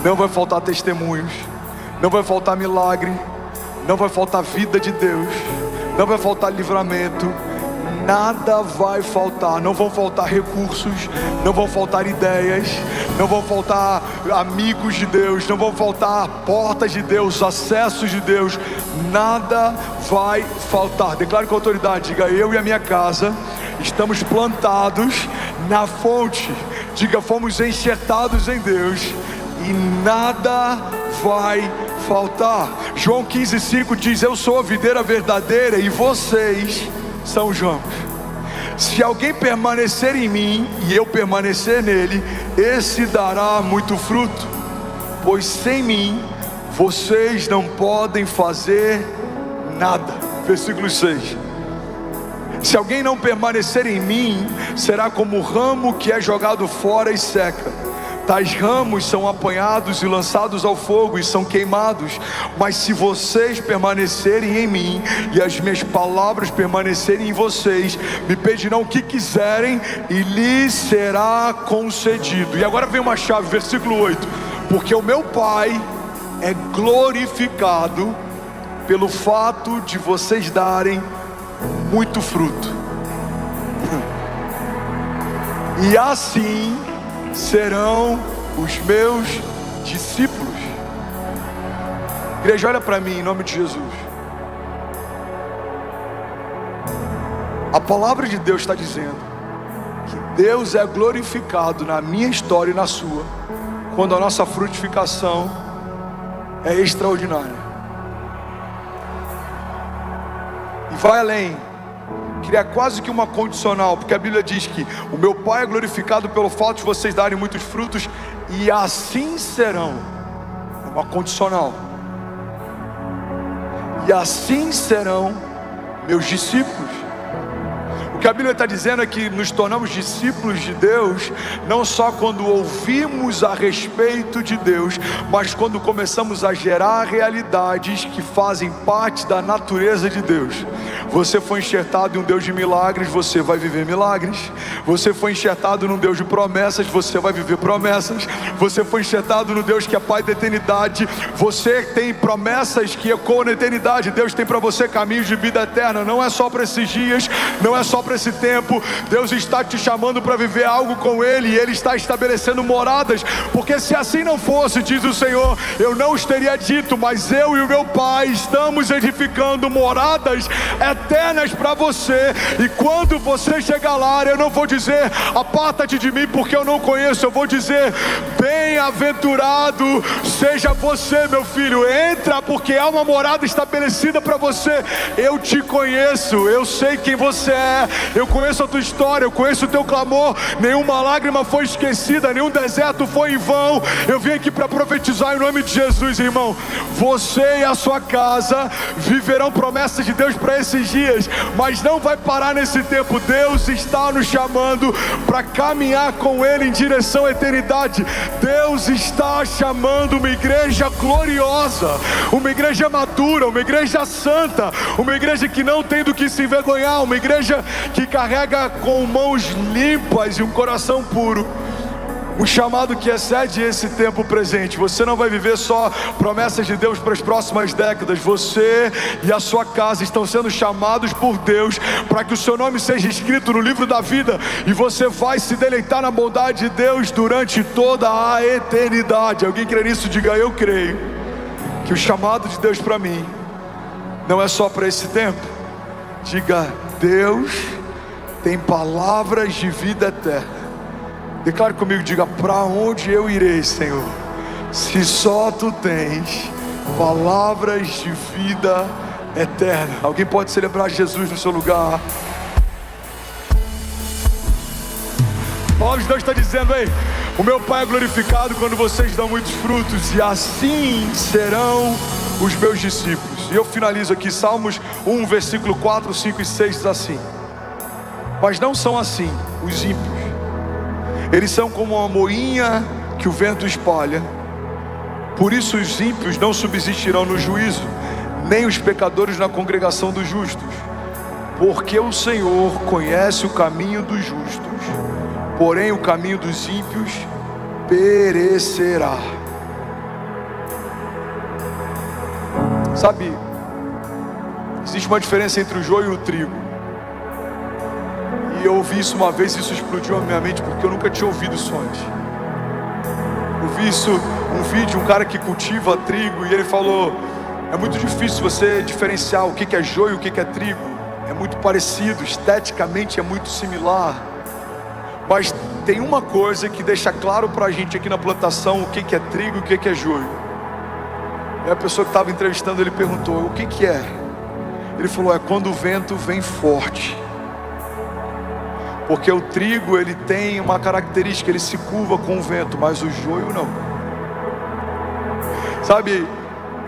não vai faltar testemunhos, não vai faltar milagre, não vai faltar vida de Deus, não vai faltar livramento. Nada vai faltar. Não vão faltar recursos, não vão faltar ideias, não vão faltar amigos de Deus, não vão faltar portas de Deus, acessos de Deus. Nada vai faltar. Declare com autoridade, diga: eu e a minha casa estamos plantados na fonte. Diga: fomos enxertados em Deus e nada vai faltar. João 15:5 diz: eu sou a videira verdadeira e vocês são os ramos. Se alguém permanecer em mim e eu permanecer nele, esse dará muito fruto, pois sem mim vocês não podem fazer nada. Versículo 6. Se alguém não permanecer em mim, será como o ramo que é jogado fora e seca. Tais ramos são apanhados e lançados ao fogo e são queimados. Mas se vocês permanecerem em mim e as minhas palavras permanecerem em vocês, me pedirão o que quiserem e lhes será concedido. E agora vem uma chave, versículo 8. Porque o meu Pai é glorificado pelo fato de vocês darem muito fruto, e assim serão os meus discípulos. Igreja, olha para mim em nome de Jesus. A palavra de Deus está dizendo que Deus é glorificado na minha história e na sua, quando a nossa frutificação é extraordinária. E vai além, cria quase que uma condicional, porque a Bíblia diz que o meu Pai é glorificado pelo fato de vocês darem muitos frutos, e assim serão. É uma condicional. E assim serão meus discípulos. O que a Bíblia está dizendo é que nos tornamos discípulos de Deus não só quando ouvimos a respeito de Deus, mas quando começamos a gerar realidades que fazem parte da natureza de Deus. Você foi enxertado em um Deus de milagres, você vai viver milagres. Você foi enxertado num Deus de promessas, você vai viver promessas. Você foi enxertado no Deus que é Pai da eternidade, você tem promessas que ecoam na eternidade. Deus tem para você caminhos de vida eterna. Não é só para esses dias, não é só para esse tempo. Deus está te chamando para viver algo com Ele, e Ele está estabelecendo moradas, porque se assim não fosse, diz o Senhor, eu não os teria dito, mas eu e o meu Pai estamos edificando moradas eternas para você. E quando você chegar lá, eu não vou dizer aparta-te de mim porque eu não conheço, eu vou dizer bem-aventurado seja você, meu filho, entra, porque há uma morada estabelecida para você. Eu te conheço, eu sei quem você é, eu conheço a tua história, eu conheço o teu clamor. Nenhuma lágrima foi esquecida, nenhum deserto foi em vão. Eu vim aqui para profetizar em nome de Jesus, irmão. Você e a sua casa viverão promessas de Deus para esses dias, mas não vai parar nesse tempo. Deus está nos chamando para caminhar com Ele em direção à eternidade. Deus está chamando uma igreja gloriosa, uma igreja madura, uma igreja santa, uma igreja que não tem do que se envergonhar, uma igreja que carrega com mãos limpas e um coração puro. Um chamado que excede esse tempo presente. Você não vai viver só promessas de Deus para as próximas décadas. Você e a sua casa estão sendo chamados por Deus para que o seu nome seja escrito no livro da vida, e você vai se deleitar na bondade de Deus durante toda a eternidade. Alguém crê nisso? Diga: eu creio que o chamado de Deus para mim não é só para esse tempo. Diga: Deus tem palavras de vida eterna. Declare comigo, diga: para onde eu irei, Senhor, se só Tu tens palavras de vida eterna? Alguém pode celebrar Jesus no seu lugar? A palavra de Deus está dizendo aí: o meu Pai é glorificado quando vocês dão muitos frutos, e assim serão os meus discípulos. E eu finalizo aqui, Salmos 1, versículo 4, 5 e 6 diz assim: mas não são assim os ímpios. Eles são como uma moinha que o vento espalha. Por isso os ímpios não subsistirão no juízo, nem os pecadores na congregação dos justos. Porque o Senhor conhece o caminho dos justos, porém o caminho dos ímpios perecerá. Sabe, existe uma diferença entre o joio e o trigo. E eu ouvi isso uma vez, isso explodiu a minha mente, porque eu nunca tinha ouvido isso antes. Eu vi isso, um vídeo, um cara que cultiva trigo, e ele falou: é muito difícil você diferenciar o que é joio e o que é trigo. É muito parecido, esteticamente é muito similar, mas tem uma coisa que deixa claro pra gente aqui na plantação o que é trigo e o que é joio. E a pessoa que estava entrevistando, ele perguntou: o que é? Ele falou: é quando o vento vem forte. Porque o trigo, ele tem uma característica, ele se curva com o vento, mas o joio não. Sabe,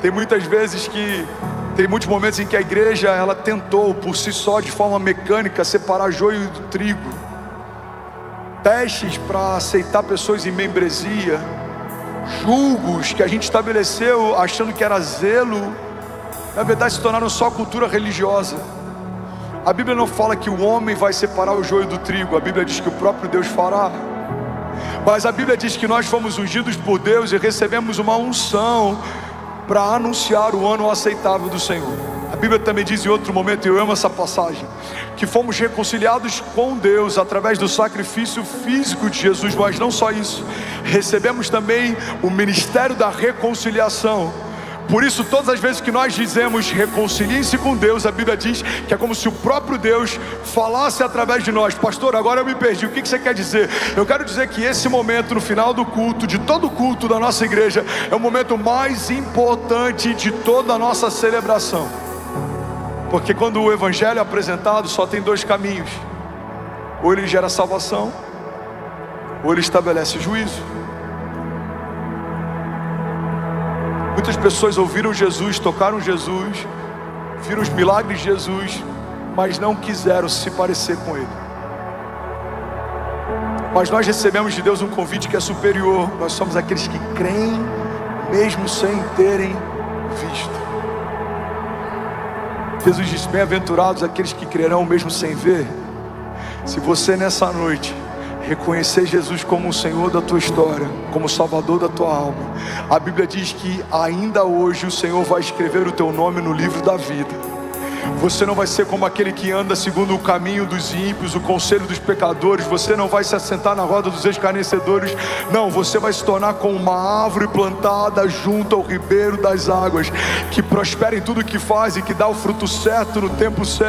tem muitas vezes que, tem muitos momentos em que a igreja, ela tentou por si só, de forma mecânica, separar joio do trigo. Testes para aceitar pessoas em membresia, julgos que a gente estabeleceu achando que era zelo, na verdade se tornaram só cultura religiosa. A Bíblia não fala que o homem vai separar o joio do trigo, a Bíblia diz que o próprio Deus fará. Mas a Bíblia diz que nós fomos ungidos por Deus e recebemos uma unção para anunciar o ano aceitável do Senhor. A Bíblia também diz em outro momento, e eu amo essa passagem, que fomos reconciliados com Deus através do sacrifício físico de Jesus. Mas não só isso, recebemos também o ministério da reconciliação. Por isso, todas as vezes que nós dizemos reconciliem-se com Deus, a Bíblia diz que é como se o próprio Deus falasse através de nós. Pastor, agora eu me perdi, o que você quer dizer? Eu quero dizer que esse momento, no final do culto, de todo o culto da nossa igreja, é o momento mais importante de toda a nossa celebração. Porque quando o evangelho é apresentado, só tem dois caminhos: ou ele gera salvação, ou ele estabelece juízo. Muitas pessoas ouviram Jesus, tocaram Jesus, viram os milagres de Jesus, mas não quiseram se parecer com Ele. Mas nós recebemos de Deus um convite que é superior. Nós somos aqueles que creem mesmo sem terem visto. Jesus disse: bem-aventurados aqueles que crerão mesmo sem ver. Se você nessa noite reconhecer Jesus como o Senhor da tua história, como o Salvador da tua alma, a Bíblia diz que ainda hoje o Senhor vai escrever o teu nome no livro da vida. Você não vai ser como aquele que anda segundo o caminho dos ímpios, o conselho dos pecadores. Você não vai se assentar na roda dos escarnecedores. Não, você vai se tornar como uma árvore plantada junto ao ribeiro das águas, que prospera em tudo que faz e que dá o fruto certo no tempo certo.